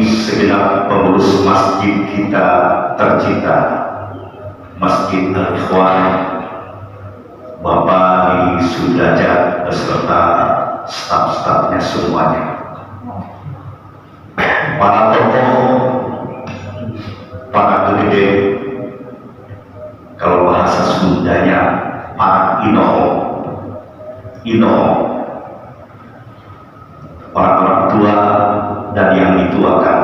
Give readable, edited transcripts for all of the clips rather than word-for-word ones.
segenap pengurus masjid kita tercinta, Masjid Al-Ikhwan, Bapak Ibu Sudrajat beserta staf-stafnya semuanya, para tokoh, para gede, kalau bahasa Sundanya para inoh, orang-orang tua dan yang dituakan,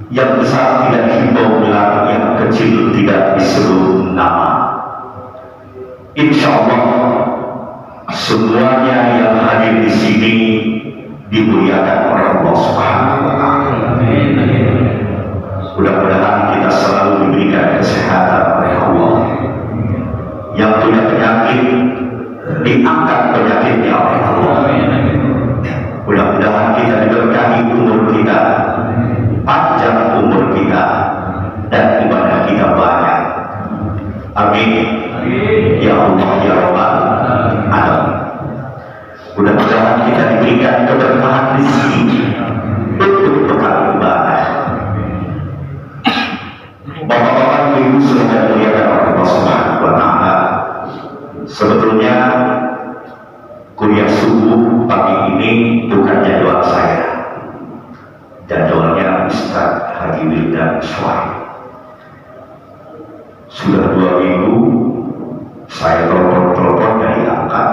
yang besar tidak dihimbau gelar, yang kecil tidak disebut nama. Insya Allah semuanya yang hadir di sini dimuliakan oleh Allah Subhanahu wa Ta'ala. Mudah-mudahan kita selalu diberikan kesehatan oleh Allah. Yang punya penyakit diangkat penyakitnya oleh Allah. Mudah-mudahan kita diberkahi umur kita, panjang umur kita, dan ibadah kita banyak. Amin. Ya Allah ya Rabbal Alamin. Mudah-mudahan kita diberikan keberkahan rezeki untuk bekal ibadah. Bapak-bapak, ibu sudah dimuliakan oleh Allah Subhanahu wa Ta'ala. Sebetulnya kuliah subuh pagi ini bukan jadwal saya, jadwalnya Ustaz Haji Wildan Suhaib. Sudah 2 minggu saya telepon dari angkat,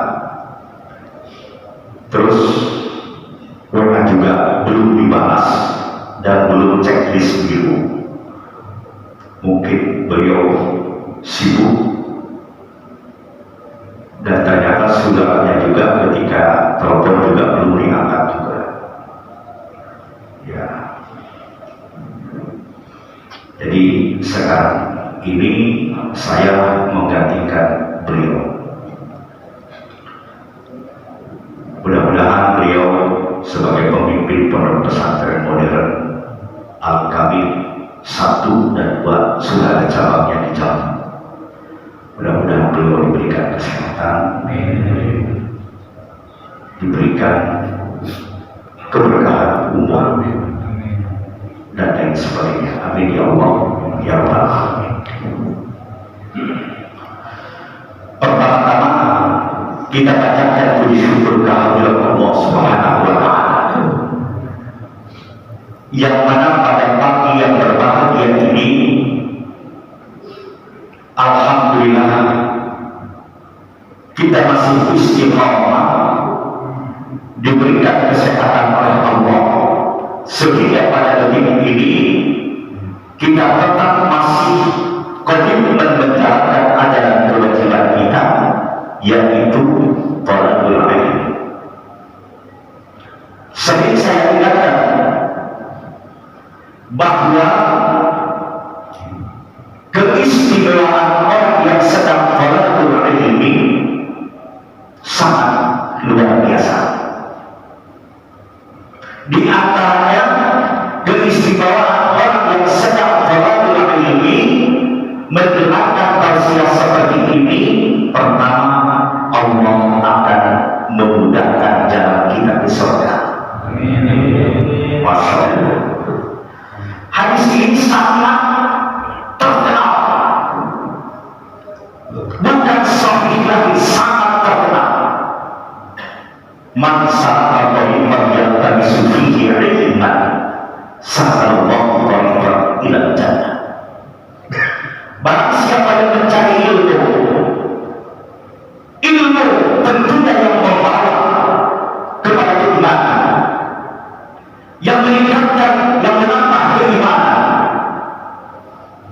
terus WA juga belum dibalas dan belum checklist biru. Mungkin beliau sibuk, dan ternyata saudaranya juga ketika telepon juga belum diangkat juga. Ya. Jadi sekarang ini saya menggantikan beliau. Mudah-mudahan beliau sebagai pemimpin pondok pesantren modern Al-Kamil 1 dan 2 sudah ada cabangnya di Jambi. Mudah-mudahan beliau diberikan kesehatan, diberikan keberkahan umur dan lain sebagainya. Amin ya Allah ya Rabbal Alamin. Pertama-tama kita bacakan puji syukur kehadirat Allah Subhanahu wa Ta'ala, yang mana pada pagi yang berbahagia ini alhamdulillah kita masih istiqamah, diberikan kesehatan oleh Allah, sehingga pada detik ini kita tetap masih komitmen menjalankan ajaran kewajiban kita, yaitu thalabul ilmi. Sering saya ingatkan bahwa keistimewaan orang yang sedang thalabul ilmi sangat luar biasa. Di antaranya keistimewaan orang yang sedang thalabul ilmi mendengarkan tausiah seperti ini. Pertama, Allah akan memudahkan jalan kita ke surga. Masya Allah. Hadis ini sangat terkenal, bukan sahih lagi, sangat terkenal. Man salaka tariqan yaltamisu fihi ilman sahalallahu tariqan ilal jannah. Barang siapa yang mencari ilmu tentunya yang membawa kepada keimanan, yang meningkatkan, yang menambah keimanan,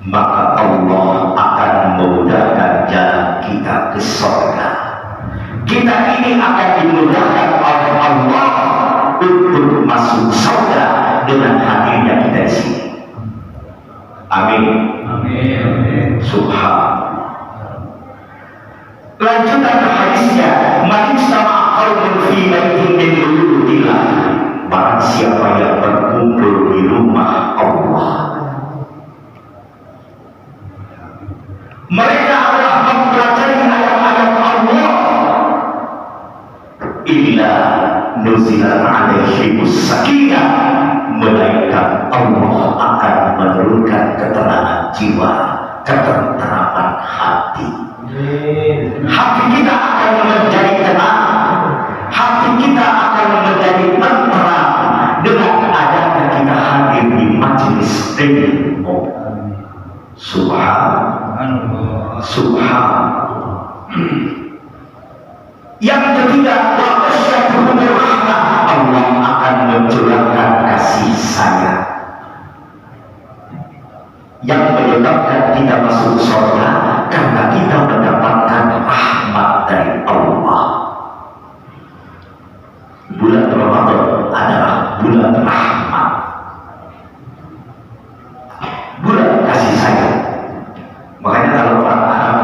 maka Allah akan memudahkan jalan kita ke surga. Kita ini akan dimudahkan oleh Allah untuk masuk surga dengan hadirnya kita di sini. Amin. Amin. Subhanallah. Lanjutan hadisnya, man istama'a qaumun fi baitin min buyutillah, barang siapa yang berkumpul di rumah Allah, mereka adalah mempelajari ayat-ayat Allah, illa nuzilat alaihimus sakinah, melainkan Allah akan menurunkan ketenangan jiwa, ketenteraman hati. Hati kita akan menjadi tenang, hati kita akan menjadi tenteram dengan adanya kita hadir di majelis ilmu. Subhanallah. Subhanallah. Yang ketiga, Allah akan mencurahkan kasih sayang yang menyebabkan kita masuk surga karena kita mendapatkan rahmat dari Allah. Bulan Ramadan adalah bulan rahmat, bulan kasih sayang. Makanya kalau orang Arab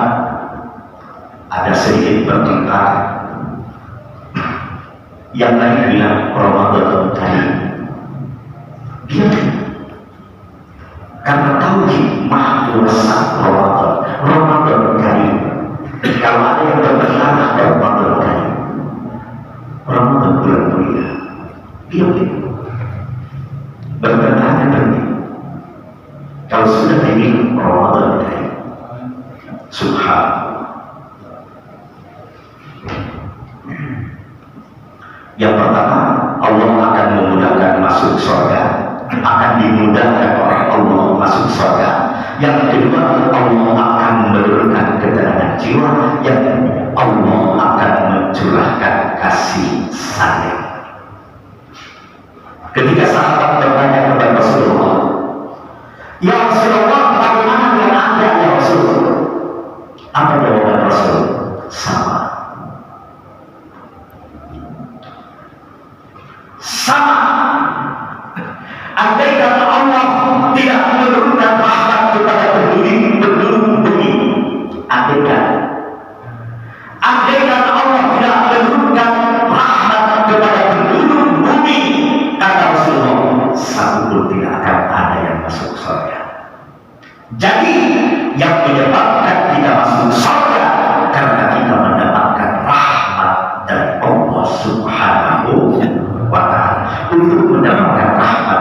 ada sedikit bertengkar, yang lain bilang Ramadan Karim, dia karena tahu hikmah puasa Ramadan Karim. Kalau ada yang bertengkar Ramadan Karim, Ramadan bulan mulia, dia bertengkarnya berhenti. Kalau sudah ini Ramadan Karim, Subhanallah. Yang pertama, Allah akan memudahkan masuk surga, akan dimudahkan oleh Allah masuk surga. Yang kedua, Allah akan menurunkan ketenangan jiwa, yang Allah akan mencurahkan kasih sayang. Ketika sahabat bertanya kepada Rasulullah, "Ya Rasulullah, bagaimana dengan Anda ya Rasulullah?" Apa jawaban Rasul? Sama. Andai kata Allah tidak menurunkan rahmat kepada penduduk bumi, andai kata Allah tidak menurunkan rahmat kepada penduduk bumi, kata Rasulullah, satu pun tidak akan ada yang masuk surga. Jadi yang menyebabkan kita masuk surga karena kita mendapatkan rahmat dari Allah Subhanahu wa ta'ala. Untuk mendapatkan rahmat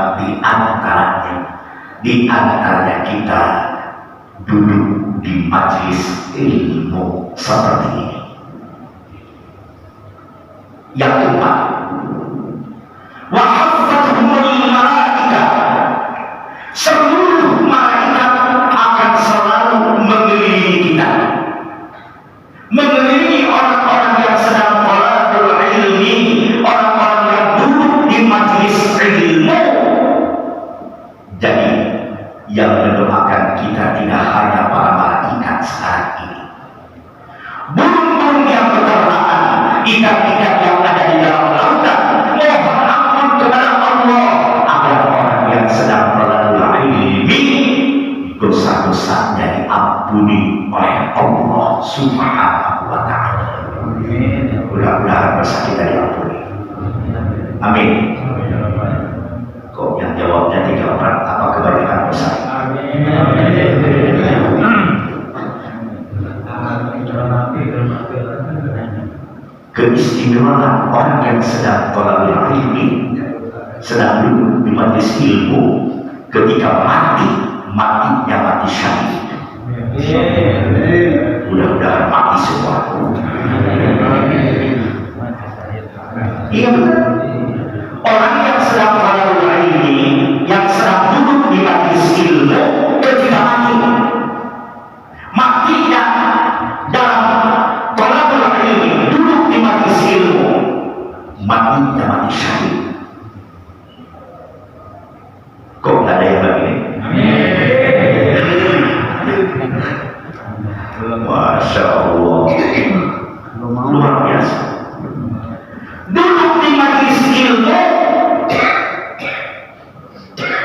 di antaranya kita duduk di majelis ilmu seperti ini. Yang keempat, wa haffathumul malaikah, seluruh malaikat akan selalu mengelilingi kita, mengelilingi orang-orang yang sedang thalabul ilmi, orang-orang yang duduk di majelis ilmu. Jadi yang mendoakan kita tidak hanya para malaikat sekarang ini, burung-burung yang berternakan, ikan-ikan yang ada di dalam lautan, mohon ampun kepada Allah agar orang yang sedang thalabul ilmi dosa-dosanya diampuni oleh Allah Subhanahu wa ta'ala. Mudah-mudahan dosa kita diampuni. Amin. Kok yang jawabnya 3 orang, apa kebanyakan dosa? Keistimewaan orang yang sedang thalabul ilmi, sedang duduk di majelis ilmu, ketika matinya mati syahid. Mudah-mudahan mati semua. Iya benar. Orang yang sedang thalabul ilmi, yang sedang duduk di majelis ilmu, ketika matinya dalam thalabul ilmi, duduk di majelis ilmu, matinya mati syahid. Kok nggak ada yang begini? Masya Allah, luar biasa. Duduk di majelis ilmu,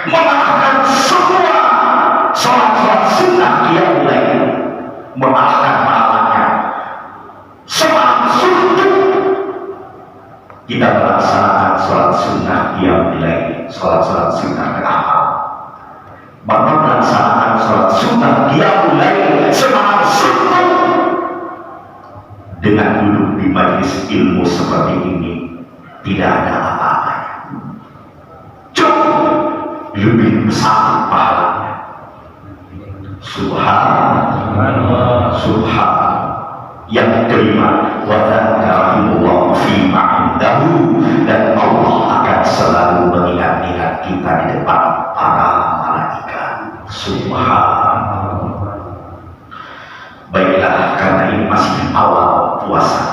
mengalahkan semua sholat sunnah qiyamul lail, mengalahkan pahalanya. Semalam suntuk kita melaksanakan sholat sunnah qiyamul lail, sholat sunnah terakhir. Bapak melaksanakan sholat sunnah qiyamul lail semalam suntuk dengan duduk di majelis ilmu seperti ini, tidak ada apa-apanya. Cukup sama pahalanya. Subhanallah, subhanallah. Yang kelima, wa dzakarakumullah fi ma'indahu, dan Allah akan selalu mengingat-ingat kita di depan para malaikat. Subhanallah. Baiklah, karena ini masih awal puasa,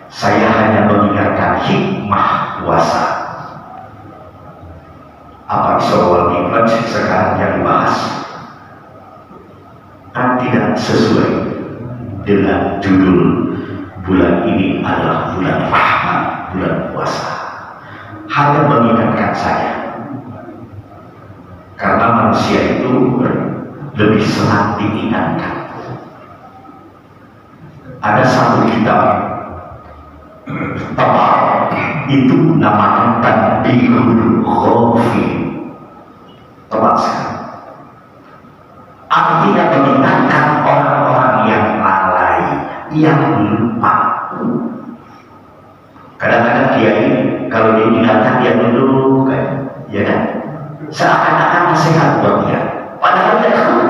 saya hanya mengingatkan hikmah puasa. Apa Isra Mi'raj sekarang yang dibahas kan tidak sesuai dengan judul bulan ini adalah bulan rahmat, bulan puasa. Hanya mengingatkan saya, karena manusia itu lebih senang diingatkan. Ada satu kitab tebal, itu namanya Tanbihul Ghafil. Tebal sekali. Artinya mengingatkan orang-orang yang lalai, yang lupa. Kadang-kadang kiai kalau diingatkan dia duduk, ya kan? Seakan-akan nasihat buat dia. Padahal dia tahu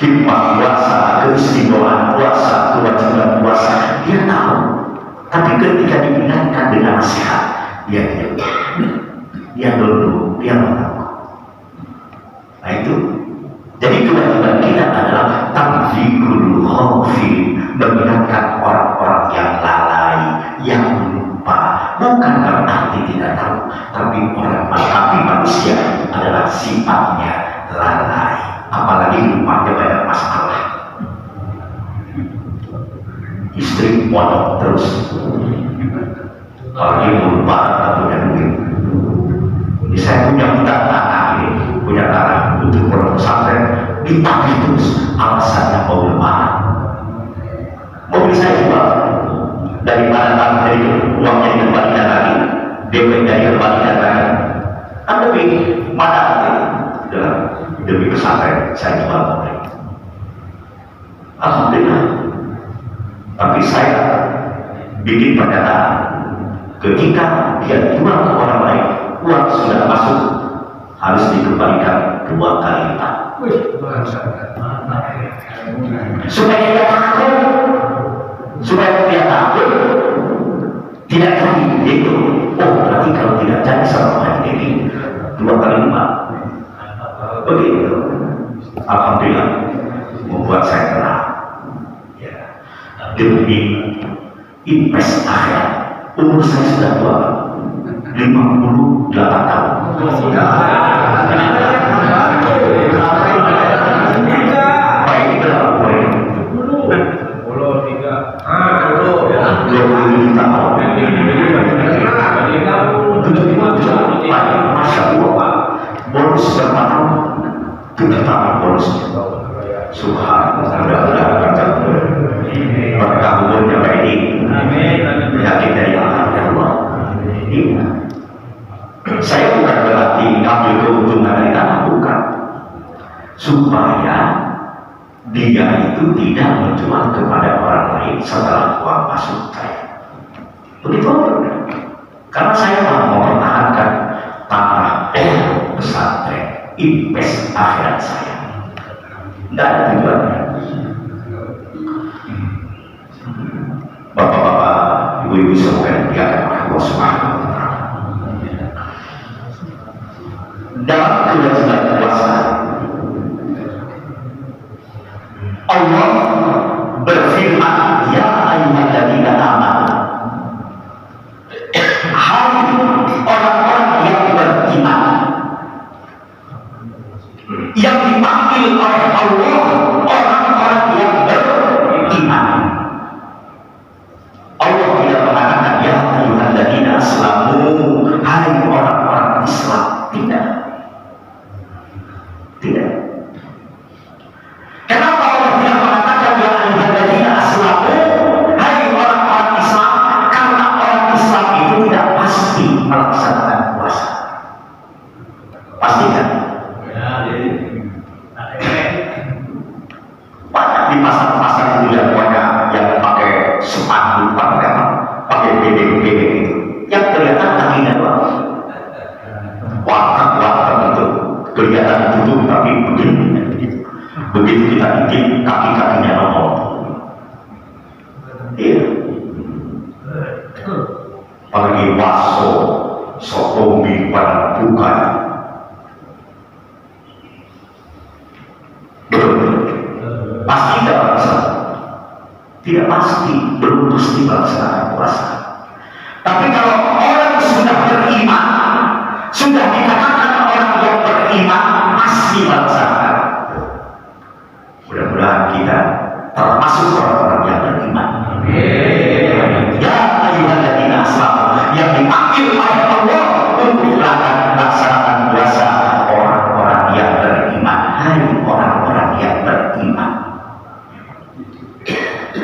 hikmah puasa, keistimewaan puasa, kewajiban puasa, dia tahu. Tapi ketika diingatkan dengan nasihat, dia duduk, dia tahu. Nah itu, jadi kewajiban kita adalah tanbihul ghafil, mengingatkan orang-orang yang lalai, yang lupa. Bukan berarti tidak tahu, tapi manusia adalah sifatnya lalai, apalagi lupa, dia banyak masalah. Istri mondok terus, apalagi lupa tak punya duit. Ini saya punya tanah ini, punya tanah untuk orang pesantren, ditagih terus, alasannya mau lebaran. Mobil saya jual, daripada tanah dari uangnya dikembalikan lagi, DP dari kembalikan lagi. Kan lebih mana demi pesantren saya jual mobil. Alhamdulillah. Tapi saya bikin pernyataan, ketika dia jual ke orang lain, uang sudah masuk, harus dikembalikan 2 kali lipat. Supaya dia takut, tidak jadi itu. Oh, berarti kalau tidak jadi sama Haji Dedi 2 kali lipat. Begitu. Alhamdulillah, membuat saya tenang. Ya. Demi invest akhirat, umur saya sudah tua, 58 tahun. Baik, berapa poin? 27 tahun. Masya Allah, bonus berapa tahun? 7 tahun bonusnya. Subhanallah, mudah-mudahan berkah umurnya Pak ini, penyakit dari Allah. Saya bukan berarti ambil keuntungan dari tanah, bukan. Supaya dia itu tidak menjual kepada orang lain setelah uang masuk saya. Begitu benar. Karena saya mau mempertahankan tanah pesantren, invest akhirat saya. Tidak ada tujuannya. Bapak-bapak, ibu-ibu semoga dimuliakan oleh Allah Subhanahu wa Ta'ala. Dalam kewajiban puasa, Allah berfirman, ya ayyuhalladzina amanu, hai orang-orang yang beriman, yang dipanggil oleh Allah orang-orang yang beriman. Allah tidak mengatakan ya ayyuhalladzina aslamu, hai orang-orang Islam. Tidak. Kenapa Allah tidak mengatakan ya ayyuhalladzina aslamu, hai orang-orang Islam? Karena orang Islam itu tidak pasti melaksanakan puasa. Pasti kan? Banyak di pasar-pasar itu yang pakai sepatu, pakai BBB itu, yang kelihatan kakinya doang. kelihatan tutup tapi begini. Begitu kita bikin kaki-kakinya nongol. Iya. Apalagi bakso, sotombi pada bukan. Pasti tidak bangsa. Tidak pasti, belum mesti bangsa puasa. Tapi kalau orang sudah beriman, sudah dikatakan orang yang beriman pasti bangsa. Mudah-mudahan kita termasuk orang-orang yang beriman. Ya ayyuhalladzina amanu yang dipanggil oleh Allah untuk melaksanakan puasa, orang-orang yang beriman. Hai orang-orang yang beriman.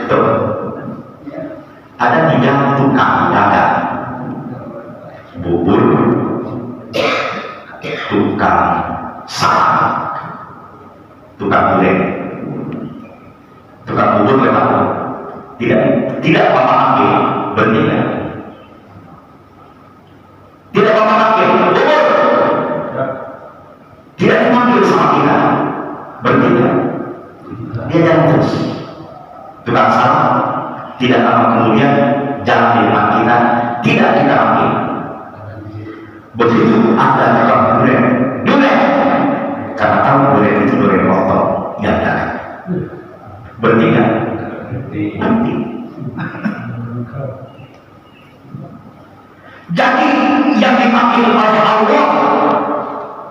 Tuh. Ada 3 tukang dagang, bubur, tukang sarang, tukang gulai. Tukang bubur memang tidak apa-apa bertindak. Tidak apa-apa bubur. Tidak dipanggil sama kita bertindak. Dia jalan terus. Tukang sarang tidak lama kemudian jalan di depan kita, tidak kita panggil. Begitu ada tukang durian, karena tahu durian itu durian motor yang dagang. Bertindak nanti. Jadi yang dipanggil oleh Allah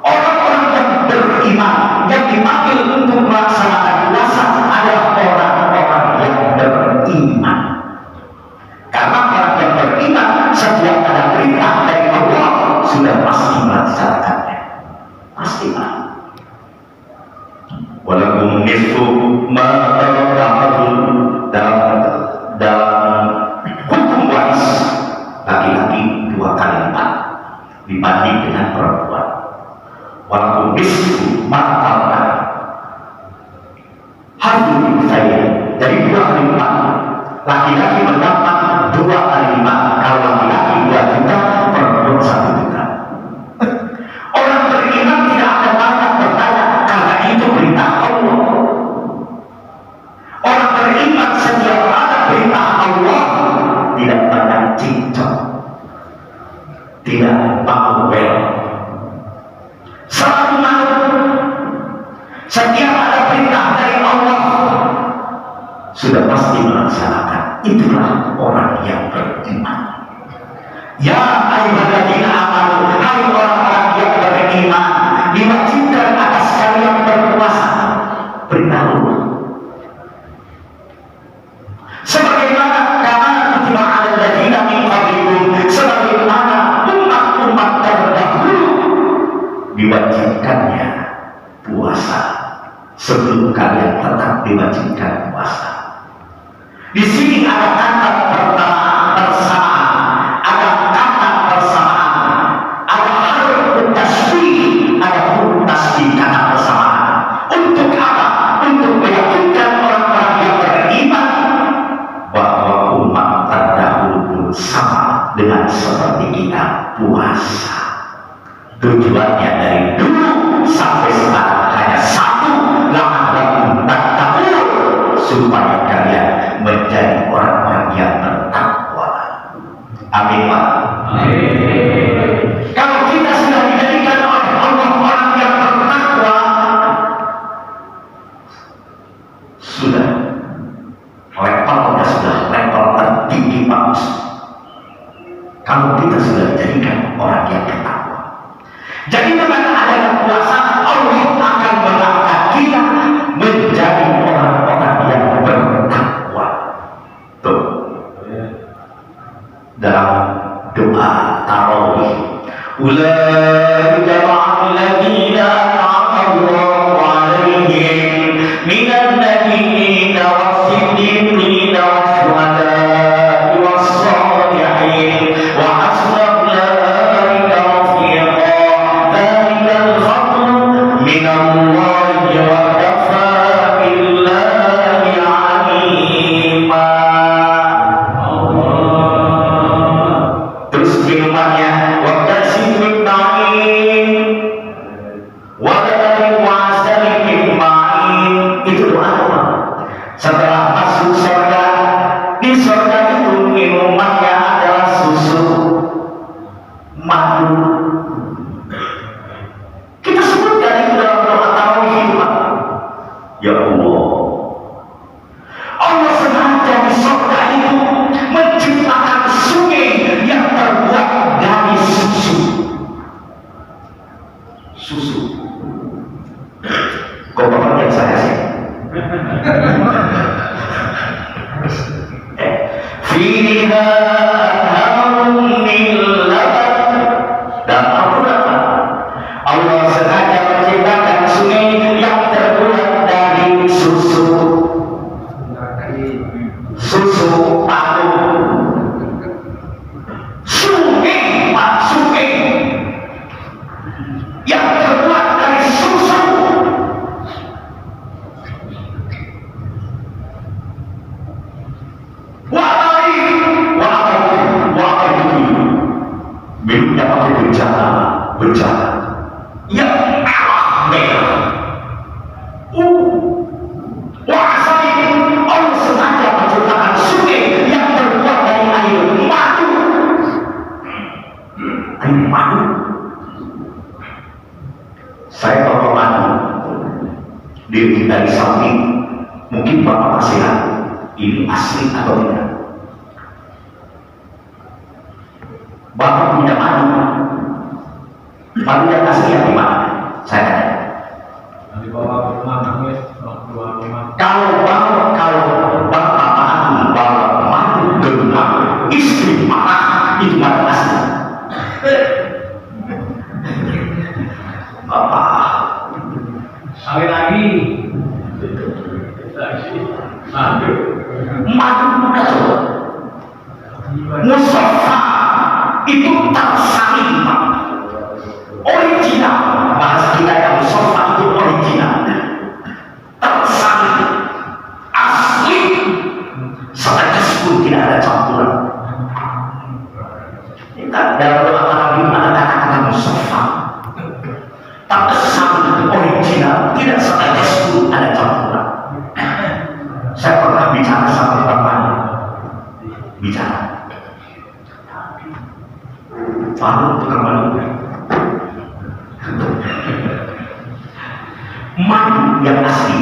orang-orang yang beriman, yang dipanggil untuk melaksanakan puasa adalah orang-orang yang beriman. Karena orang yang beriman setiap ada perintah dari Allah sudah pasti melaksanakannya, pasti lah. Walaupun nisfu ma dalam hukum waris laki-laki 2 kali lipat dibanding dengan perempuan. Walaupun nisfu ma harus saya jadi 2 kali lipat. Laki-laki mendapat 2 kali lipat. Kalau laki-laki 2 juta, perempuan 1 juta. Orang beriman tidak akan banyak bertanya karena itu perintah Allah. Orang beriman setiap ada perintah Allah tidak banyak cincong, tidak bawel, selalu malu. Setiap ada perintah dari Allah sudah pasti melaksanakan. Itulah orang yang beriman. Ya ayyuhalladzina amanu, hai orang-orang yang beriman, diwajibkan atas kalian berpuasa. Perintah Allah. Sebagaimana kama kutiba 'alal ladzina min qablikum, sebagaimana umat-umat terdahulu diwajibkannya puasa sebelum kalian tetap diwajibkan puasa. Di sini ada kata persamaan, ada kata persamaan, ada harfu tasbih, ada huruf tasbih kata persamaan. Untuk apa? Untuk meyakinkan orang-orang yang beriman bahwa umat terdahulu pun sama dengan seperti kita puasa. Tujuannya dari dulu sampai sekarang hanya satu, la'allakum tattaqun, supaya kalian menjadi orang-orang yang bertakwa. Amin Pak. Kalau kita sudah dijadikan oleh Allah orang yang bertakwa, sudah levelnya sudah level tertinggi bagus. Kalau kita sudah dijadikan orang yang bertakwa, jadi dengan adanya puasa Allah akan mengangkat kita menjadi orang-orang yang bertakwa. Tuh. Dalam doa tarawih, ulaika ma'al ladzina an'ama Allahu 'alaihim minan nabiyyin was-siddiqin wasyuhada'i was-shalihin wa hasuna ulaika rafiqa. Dzalikal fadlu minallahi wa kafaa billahi 'alima. Terus minumannya wa kasibun na'im wa fiha anharun min laban. Dan Allah sengaja menciptakan sungai yang terbuat dari susu palu. Sungai yang terbuat dari susu. Minumnya pakai bencana yang merah. Allah sengaja menciptakan sungai yang terbuat dari air madu. Saya bawa madu dari samping, mungkin Bapak masih lihat ini asli atau tidak. Bapak punya madu yang asli yang dimana? Saya tanya. Dibawa ke rumah. Kalau Bapak bawa madu ke rumah, istri marah, itu madu asli. Bapak Sekali lagi. madu Mustafa itu tersaling, Pak. Original, bahasa kita yang Mustafa itu original, tersaling, asli, setetes pun tidak ada campuran. Dalam doa Arabi ada kata-kata Mustafa, tersaling, original, tidak setetes pun ada campuran. Saya pernah bicara sama bapaknya, Palu tukang madu. Madu yang asli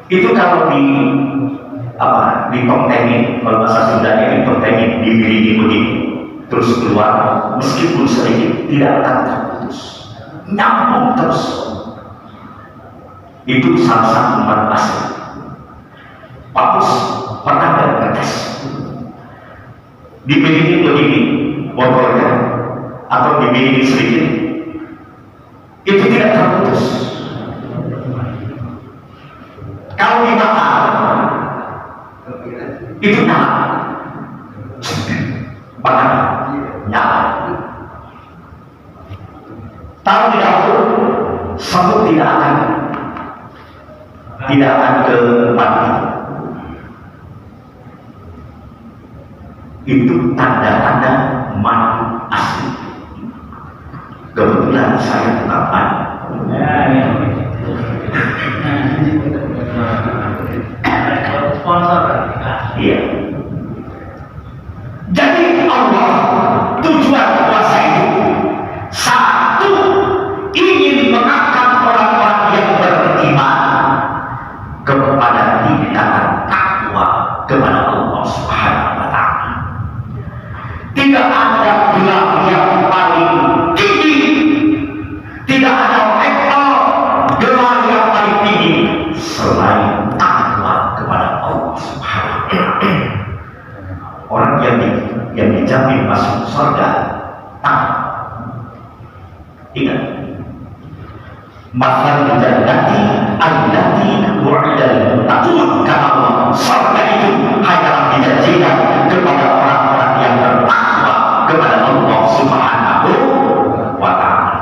itu kalau ditongtengin, kalau bahasa Sundanya ditongtengin, dimiringi begini, terus keluar, meskipun sedikit tidak akan terputus, nyambung terus. Itu salah satu madu asli. Pak Pus pernah ngetes, dimiringi begini botolnya atau dimiringi sedikit, itu tidak terputus. Kalau dibakar itu nyala, bakar nyala. Taruh di dapur, semut tidak akan ke mati. Itu tanda-tanda madu asli. Kebetulan saya tukang madu. Sponsor. Iya. Jadi Allah tujuan puasa itu satu, ingin mengangkat orang-orang yang beriman kepada tingkatan takwa kepada Allah Subhanahu wa Ta'ala. Tidak ada gelar yang paling tinggi, tidak ada level gelar yang paling tinggi selain takwa kepada Allah Subhanahu wa Ta'ala. Orang yang dijamin masuk surga takwa. Ingat, maka jannati allati wa'idal muttaqun, kata Allah, surga itu hanyalah dijanjikan kepada orang-orang yang bertakwa kepada Allah Subhanahu wa Ta'ala.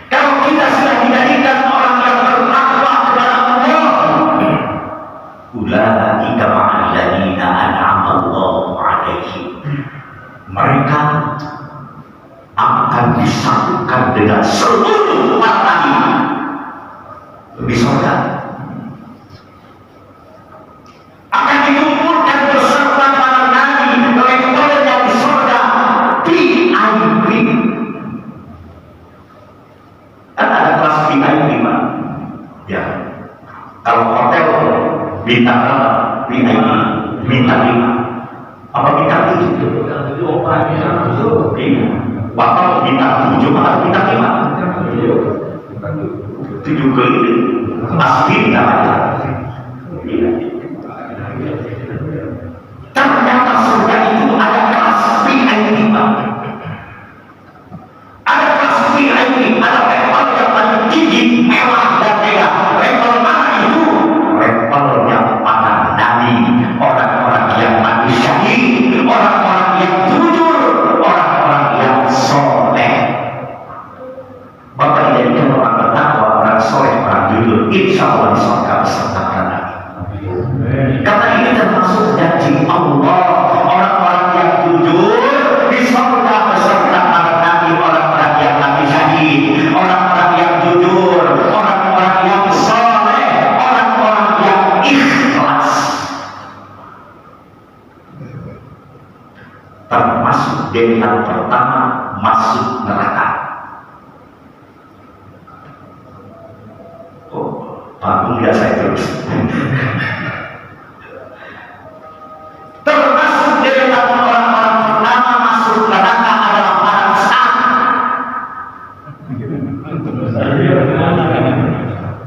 Kalau kita sudah dijadikan orang yang bertakwa kepada Allah, ulaika ma'al ladzina an'ama Allahu 'alaihim, mereka akan disatukan dengan seluruh para nabi di surga, akan dikumpulkan beserta para nabi levelnya di surga VIP. Kan ada kelas VIP, Pak. Ya, kalau hotel bintang berapa? VIP bintang 5 apa bintang 7? Iya. Bapak mau bintang 7 atau bintang 5? 7 keliling asli namanya. Iya. termasuk janji Allah. Orang-orang yang jujur di surga beserta para nabi, orang-orang yang mati syahid, orang-orang yang jujur, orang-orang yang soleh, orang-orang yang ikhlas. Termasuk dengan pertama masuk neraka. Oh, Pak Bung, saya terus. Termasuk dengan orang-orang pertama masuk neraka adalah para ustaz.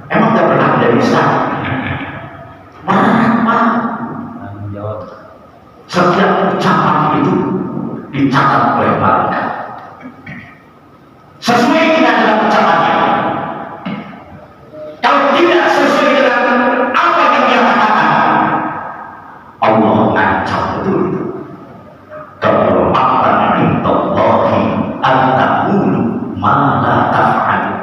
Emang gak pernah jadi ustaz? Mana? Setiap ucapan itu dicatat oleh malaikat sesuai dengan ucapannya. Kalau tidak sesuai dengan apa yang dia katakan, Allah ngancam betul itu. Kalau akan indallahi an taqulu ma la taf'alu.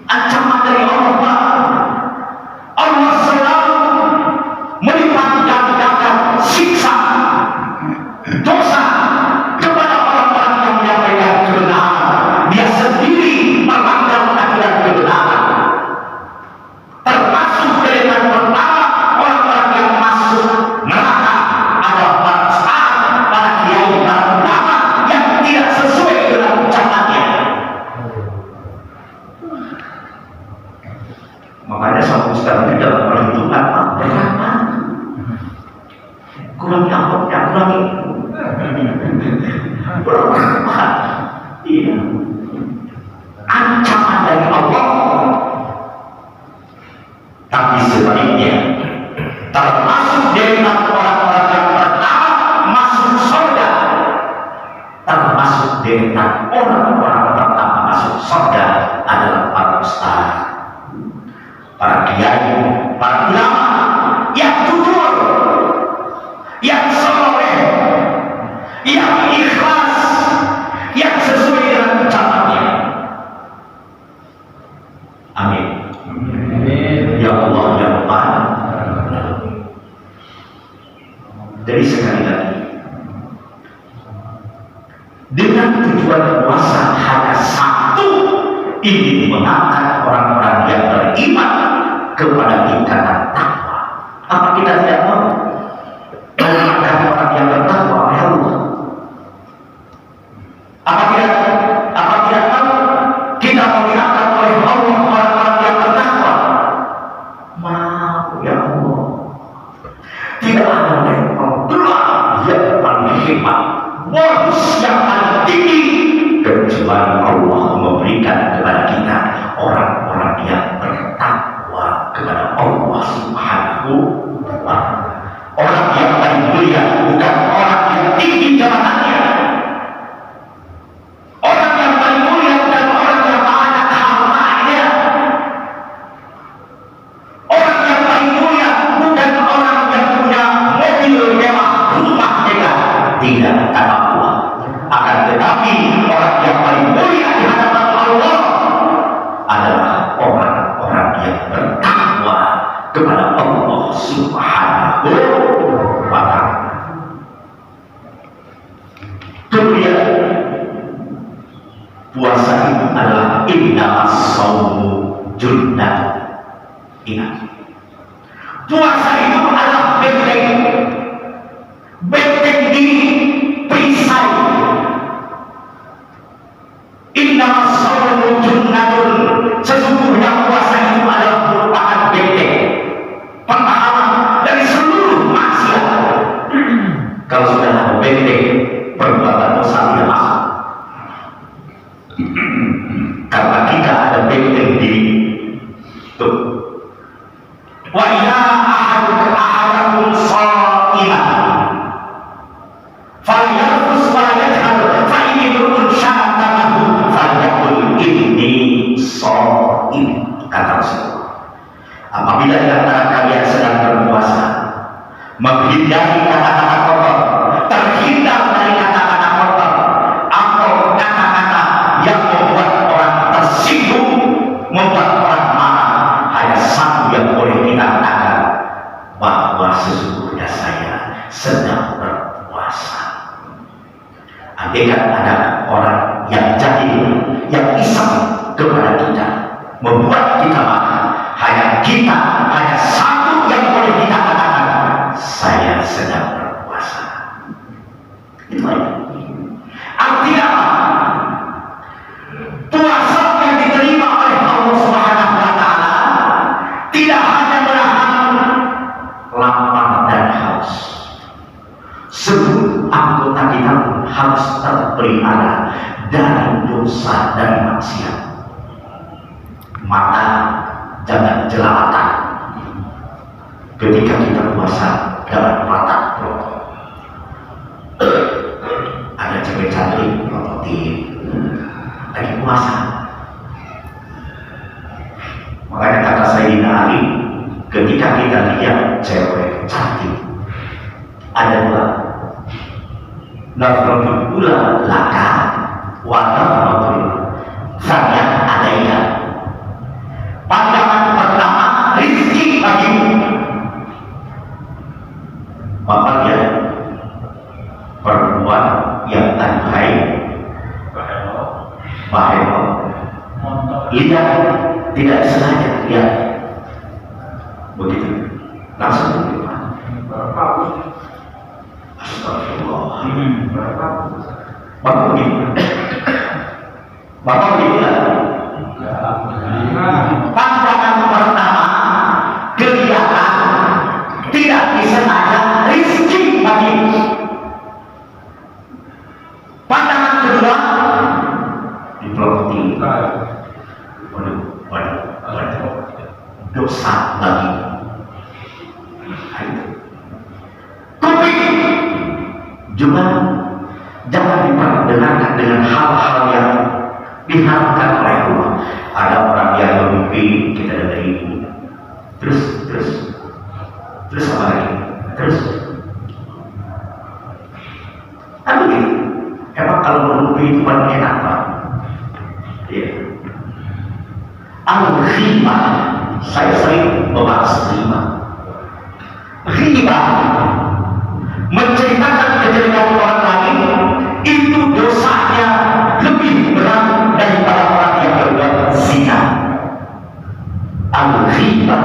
Ancaman dari Allah, Pak. Allah selalu melipat gandakan siksa dosa kepada orang-orang yang menyampaikan kebenaran. Dia sendiri melanggar aturan kebenaran. Termasuk dengan pertama orang-orang yang masuk neraka adalah para ustaz, para kiai, para ulama yang tidak sesuai dengan ucapannya. Makanya sama ustaz itu dalam perhitungan berapa? Kurangi amplopnya, kurangi berapa? Iya. Ancaman dari Allah. Tapi sebaliknya, termasuk dengan orang-orang yang pertama masuk surga, termasuk dengan orang-orang pertama masuk surga adalah para ustaz, para kiai, para ulama yang jujur, yang soleh, yang ikhlas, yang sesuai dengan ucapannya. Amin. Ya Allah, ya Allah. Jadi sekali lagi, dengan tujuan puasa hanya satu, ingin mengangkat orang-orang yang beriman kepada tingkatan takwa. Apa kita tidak mau mengangkat orang yang bertakwa oleh Allah? Apa tidak mau kita mau diangkat oleh Allah orang-orang yang bertakwa? Mau, ya Allah. Tidak ada level doa yang paling hebat, bonus yang paling tinggi, kecuali Allah memberikan kepada kita orang-orang yang bertakwa kepada Allah Subhanahu wa Ta'ala. Orang yang paling mulia bukan orang yang tinggi jabatannya. Orang yang paling mulia bukan orang yang banyak hartanya. Orang yang paling mulia bukan orang yang punya mobil mewah, rumah megah. Tidak, kata Allah. Akan tetapi orang yang paling mulia di hadapan Allah adalah orang-orang yang bertakwa kepada Allah Subhanahu wa Ta'ala. Kemudian puasa itu adalah innamas shaumu junnah. Ingat, puasa itu adalah benteng di perisai. Innamas shaumu junnatun, sesungguhnya puasa itu adalah merupakan benteng penghalang dari seluruh maksiat. Kalau sudah ada benteng, perbuatan dosa tidak masuk. Karena kita ada benteng di tuh. Wa idza ahadakum sha'iman falyarfus wa yajhal fa in yurun syatamahu falyaqul inni sha'im, kata Rasulullah. Apabila di antara kalian sedang berpuasa, menghindari kata-kata kotor, terhindar dari kata-kata kotor atau kata-kata yang membuat orang tersinggung, membuat orang marah. Hanya satu yang boleh kita katakan, bahwa sesungguhnya saya sedang berpuasa. Andaikan ada orang yang jahil, yang iseng kepada kita, membuat kita marah, hanya satu yang boleh kita katakan, saya sedang berpuasa. Itu aja. Artinya apa? Puasa yang diterima oleh Allah Subhanahu wa Ta'ala tidak hanya menahan lapar dan haus. Seluruh anggota kita harus terpelihara dari dosa dan maksiat. Mata jangan jelalatan. Ketika kita puasa, jangan mata rokok. Ada cewek cantik prototin lagi puasa. Makanya kata Sayyidina Ali, ketika kita lihat cewek cantik, ada dua, nafratul ula laka wa nafratul thaniya alaika. Pandangan pertama rizki bagimu, maka dia perempuan yang aduhai bahaya, lihat tidak sengaja, lihat begitu langsung berubah. Astagfirullah. Bapak begitu, Bapak begitu lah. Pandangan pertama kelihatan tidak disengaja rizki bagimu. Pandangan kedua diplomati, waduh, dosa bagi. Kuping juga jangan diperdengarkan dengan hal-hal yang diharamkan oleh Allah. Ada orang yang bermimpi, kita dengerin, terus apa lagi? Tapi emang kalau bermimpi itu paling enak, Pak? Ya. Al-ghibah, saya sering membahas ghibah. Ghibah menceritakan kejelekan orang lain itu dosanya lebih berat daripada orang yang berbuat zina. Al-ghibah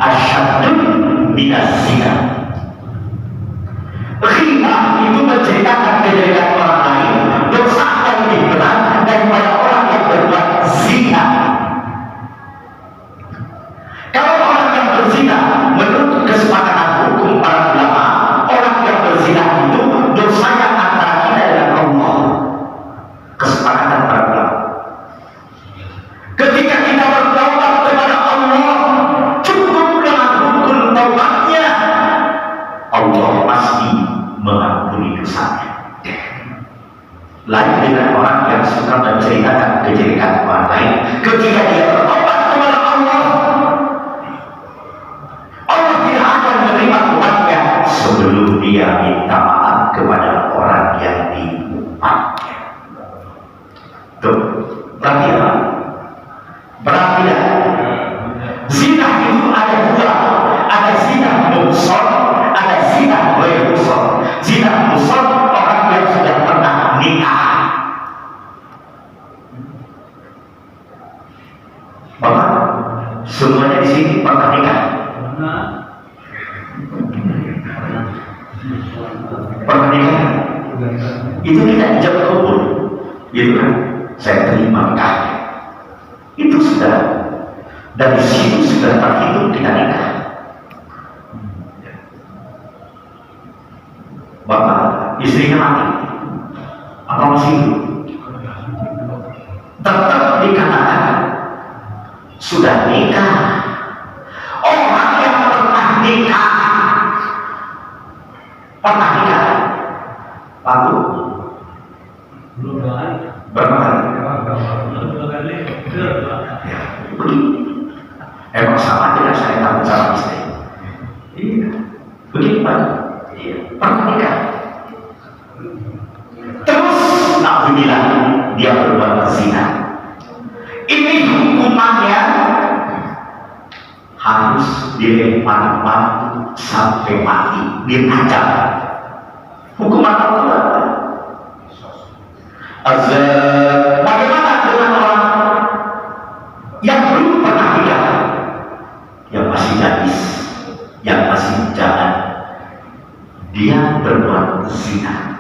asyadun minas zina. Ghibah itu menceritakan kejelekan orang lain, dosanya lebih berat daripada orang yang berbuat zina. Kalau orang yang berzina, menurut kesepakatan hukum para ulama, orang yang berzina itu dosanya antara kita dengan Allah. Kesepakatan para ulama. Ketika kita bertaubat kepada Allah, cukup dengan rukun taubatnya, Allah pasti mengampuni dosanya. Lain dengan orang yang suka menceritakan kejelekan orang lain, ketika dia bertaubat kepada Allah, Allah tidak akan menerima taubatnya sebelum dia minta maaf kepada orang yang diumpatnya. Tuh, berarti apa? Berarti ya, zina itu ada dua, ada zina muhsan, ada zina ghairu muhsan. Zina muhsan orang yang sudah pernah nikah. Bapak, semuanya di sini pernah nikah? Pernah nikah? Itu kita ijab kabul, gitu kan? Saya terima nikahnya. Itu sudah dari situ sudah terhitung kita nikah. Bapak, istrinya mati, apa masih hidup? Tetap dikatakan sudah nikah. Orang yang pernah nikah, lalu berapa kali? Ya, emang sama dengan saya takut sama istri. Iya, begitu Pak. Iya, pernah nikah. Terus, alhamdulillah dia berbuat zina. Ini hukumannya harus dilempar batu sampai mati, dirajam. Hukuman Al-Quran. Bagaimana dengan orang yang belum pernah nikah, yang masih gadis, yang masih jangan, dia berbuat zina?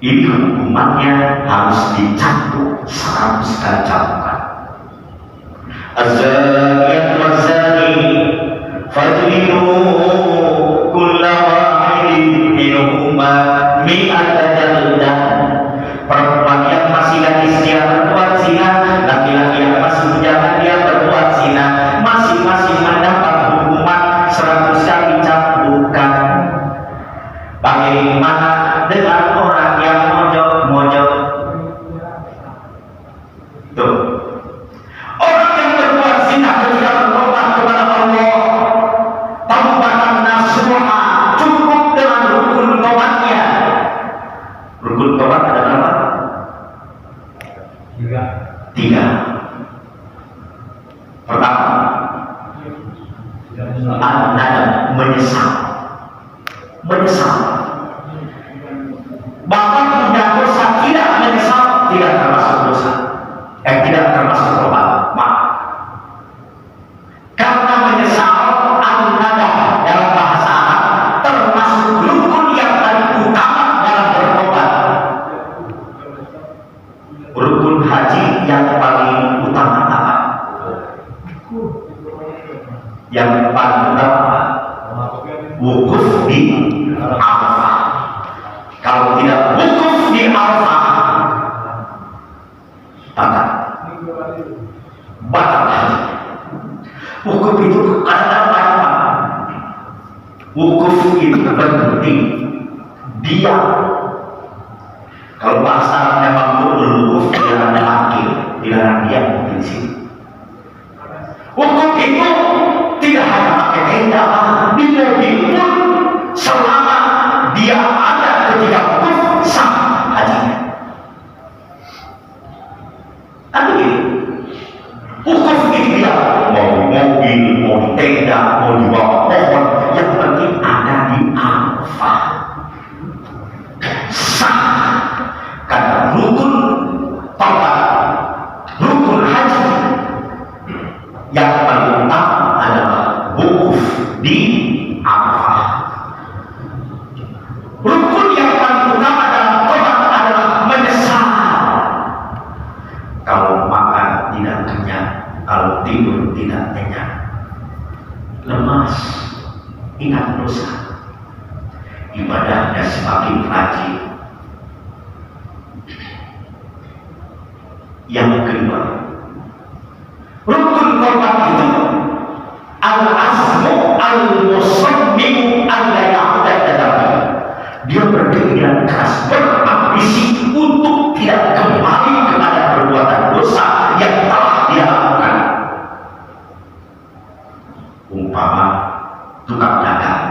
Ini hukumannya harus dicambuk 100 kali cambukan. Az-zaniyatu waz-zani fajlidu kulla wahidin minhuma mi'ata jaldah. Perempuan yang masih gadis dia berbuat zina, laki-laki yang masih bujangan dia berbuat zina, masing-masing mendapat hukuman 100 kali cambukan. Bagaimana dengan orang yang mojok-mojok? Tuh, orang yang berbuat zina ketika bertobat kepada Allah, taubatan nasuha, cukup dengan rukun tobatnya. Rukun tobat ada berapa? 3. Pertama, an-nadam, menyesal. Bahkan punya dosa tidak menyesal, tidak termasuk dosa. Tidak termasuk tobat. Karena menyesal, an-nadam dalam bahasa Arab termasuk rukun yang paling utama dalam bertobat. Rukun haji yang paling utama apa? Yang paling utama wukuf di Arafah. Kalau tidak wukuf di Arafah, batal haji. Wukuf itu kadang-kadang apa? Wukuf itu berhenti, diam. Kalau bahasa memang wukuf dilarang akhir, dilarang diam di sini. Wukuf itu tidak hanya pakai tenda, di mobil pun selama dia ada ketika wukuf sah hajinya. Kan begini, wukuf itu dia mau di mobil, mau di tenda, mau di bawah pohon, yang penting ada di Arafah. Sah. Karena rukun tobat, rukun haji yang paling utama adalah wukuf di Arafah. Rukun yang paling utama dalam tobat adalah menyesal. Kalau makan tidak kenyang, kalau tidur tidak kenyang, lemas, ingat dosa, ibadahnya semakin rajin. Yang kedua, rukun tobat itu al-azmu al-musammimu al-laya'udah tadabbur. Dia berkeinginan keras, berambisi untuk tidak kembali kepada perbuatan dosa yang telah dia lakukan. Umpama tukang dagang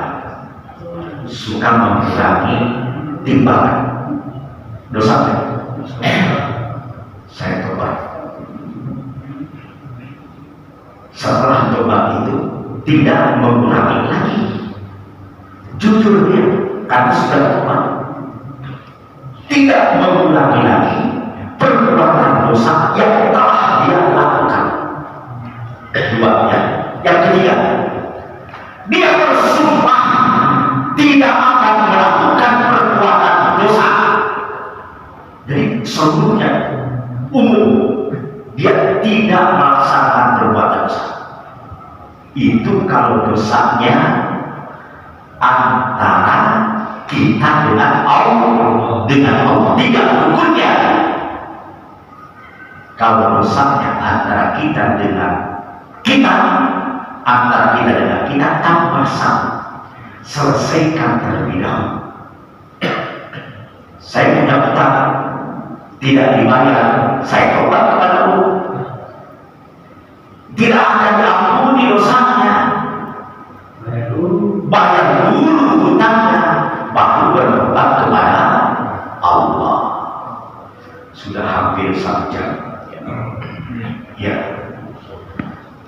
suka mengurangi timbangan, dosa saya tobat. Setelah tobat itu tidak mengulangi lagi, jujur dia karena sudah tobat, tidak mengulangi lagi perbuatan dosa yang telah dia lakukan. Keduanya, yang ketiga, dia bersumpah tidak akan melakukan perbuatan dosa. Jadi seluruhnya umum dia tidak melaksanakan perbuatan dosa. Itu kalau dosanya antara kita dengan Allah, tiga rukunnya. Kalau dosanya antara kita dengan kita, tanpa salah, selesaikan terlebih dahulu. Saya punya utang tidak dibayar, saya tobat kepada Allah, tidak akan diampuni dosanya. Bayar dulu hutangnya, baru bertobat kepada Allah. Sudah hampir 1 jam. Ya,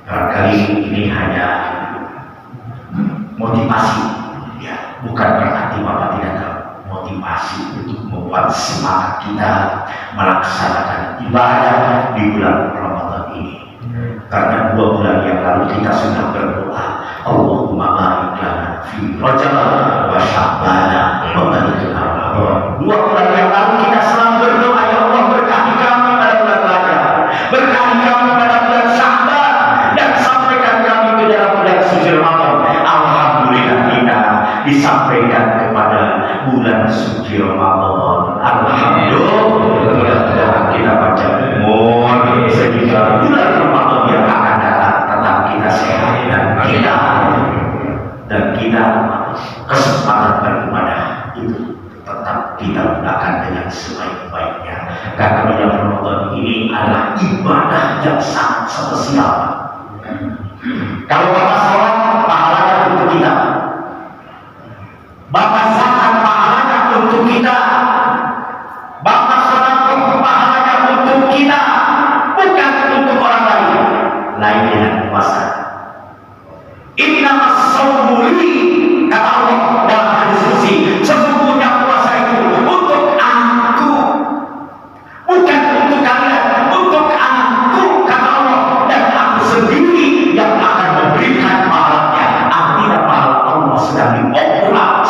barangkali ini hanya Bukan berarti Bapak tidak termotivasi untuk membuat semangat kita melaksanakan ibadah di bulan Ramadan ini. Karena 2 bulan yang lalu kita sudah berdoa, Allahumma barik lana fi Rajab wa Sya'ban wa balighna Ramadan. 2 bulan yang lalu kita selalu berdoa, ya Allah berkati kami pada bulan Rajab, berkati kami pada bulan Sya'ban, dan sampaikan kami ke dalam bulan suci Ramadan. Alhamdulillah kita disampaikan kepada bulan suci Ramadan. Alhamdulillah kita baca umur sehingga bulan Ramadan yang akan datang tetap kita sehat dan kita kesempatan beribadah itu tetap kita gunakan dengan sebaik-baiknya, karena bulan Ramadan ini adalah ibadah yang sangat spesial. Kalau Bapak sholat, pahalanya untuk kita. Bapak zakat, pahalanya untuk kita. Bapak sedekah, pahalanya untuk kita, bukan untuk orang lain. Lain dengan puasa. Innamas shaumu li, kata Allah dalam hadis qudsi, sesungguhnya puasa itu untuk aku, bukan untuk kalian, untuk aku, kata Allah, dan aku sendiri yang akan memberikan pahalanya. Artinya pahala Allah sedang diobrol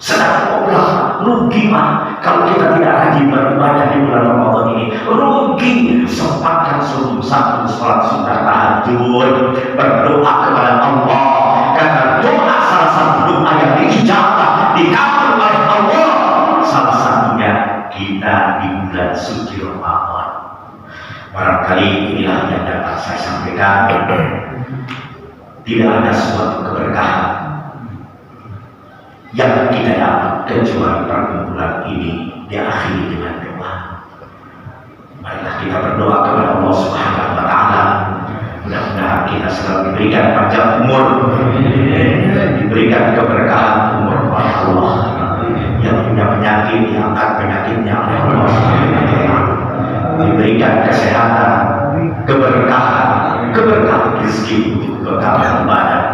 sedang diobrol. Rugi Pak kalau kita tidak rajin beribadah di bulan Ramadan ini. Rugi. Sempatkan satu sholat sunnah tahajud, berdoa kepada Allah, karena doa salah satu doa yang diijabah, dikabul oleh Allah, salah satunya kita di bulan suci Ramadan. Barangkali inilah yang dapat saya sampaikan. Tidak ada suatu keberkahan yang kita dapat kecuali perkumpulan ini diakhiri dengan doa. Marilah kita berdoa kepada Allah Subhanahu wa Ta'ala. Mudah-mudahan kita selalu diberikan panjang umur, diberikan keberkahan umur oleh Allah. Yang punya penyakit diangkat penyakitnya oleh Allah, diberikan kesehatan, keberkahan rezeki untuk keberkahan ibadah.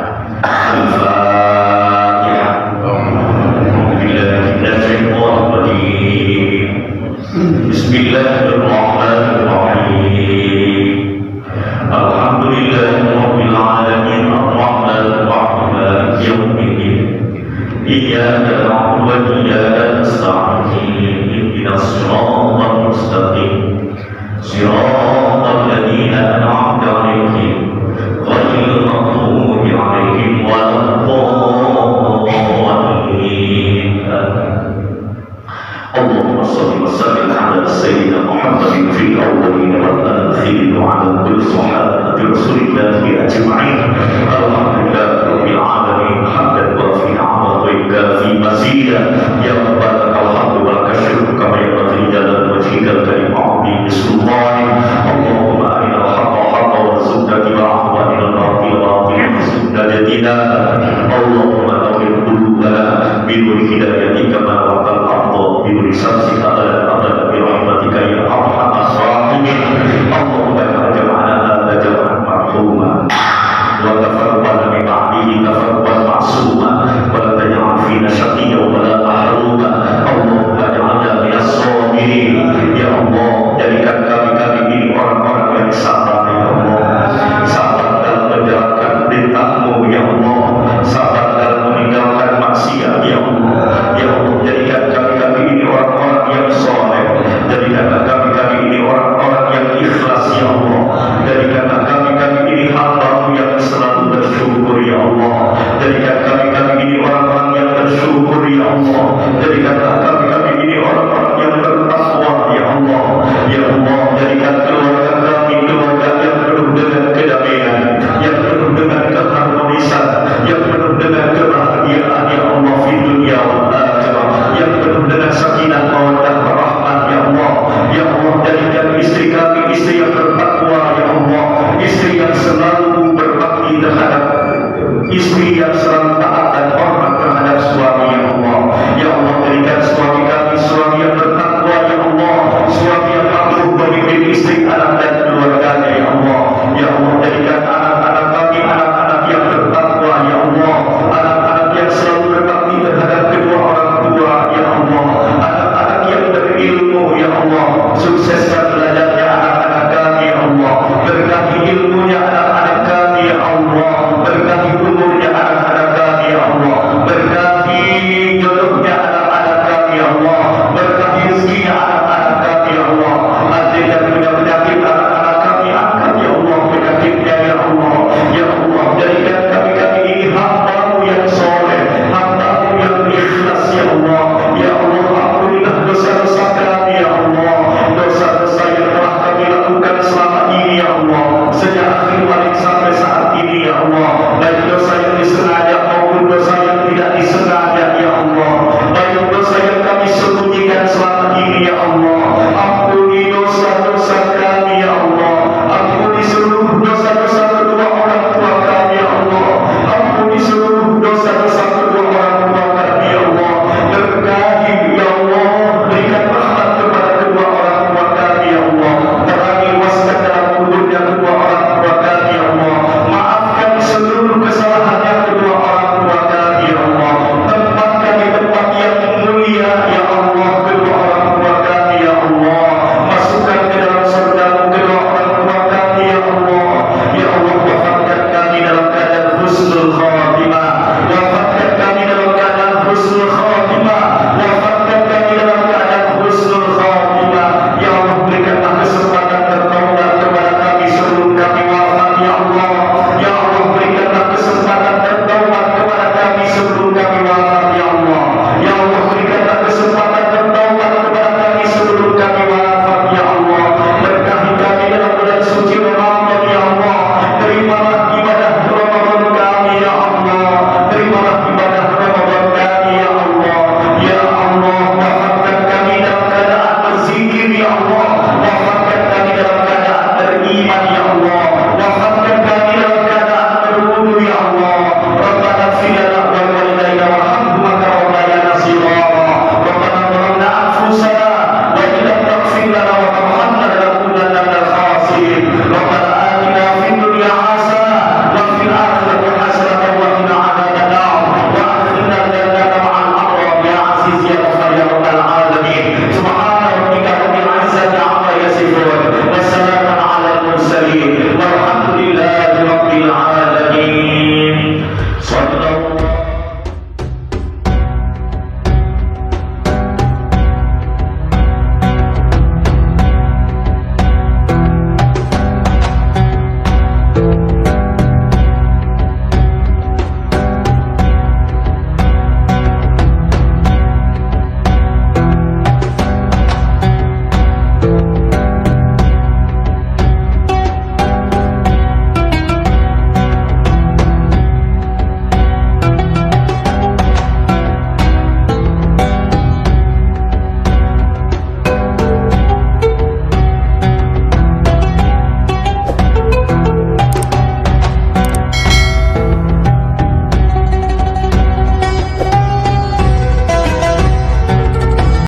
Bismillahirrahmanirrahim. Alhamdulillahirabbil alamin arrahmanir rahim maliki yaumiddin. Iyyaka na'budu wa iyyaka nasta'in. Ihdinas siratal mustaqim. Siratal ladzina an'amta 'alaihim ghairil maghdubi 'alaihim waladdallin. اللهم صل وسلم على سيدنا محمد في الاولين والاخرين وعلى كل صحابه رسول الله اجمعين. الحمد لله رب العالمين حمدا وافي نعمه ويكافي مزيدا. يا ربنا الحمد ولك الشكر كما ينبغي لجلال وجهك الكريم وعظيم سلطانك. اللهم ارنا الحق حقا وارزقنا اتباعه وارنا الباطل باطلا وارزقنا اجتنابه. اللهم نور قلوبنا بنور هدايتك ما وقع الارض بنور شمسك ابدا ابدا برحمتك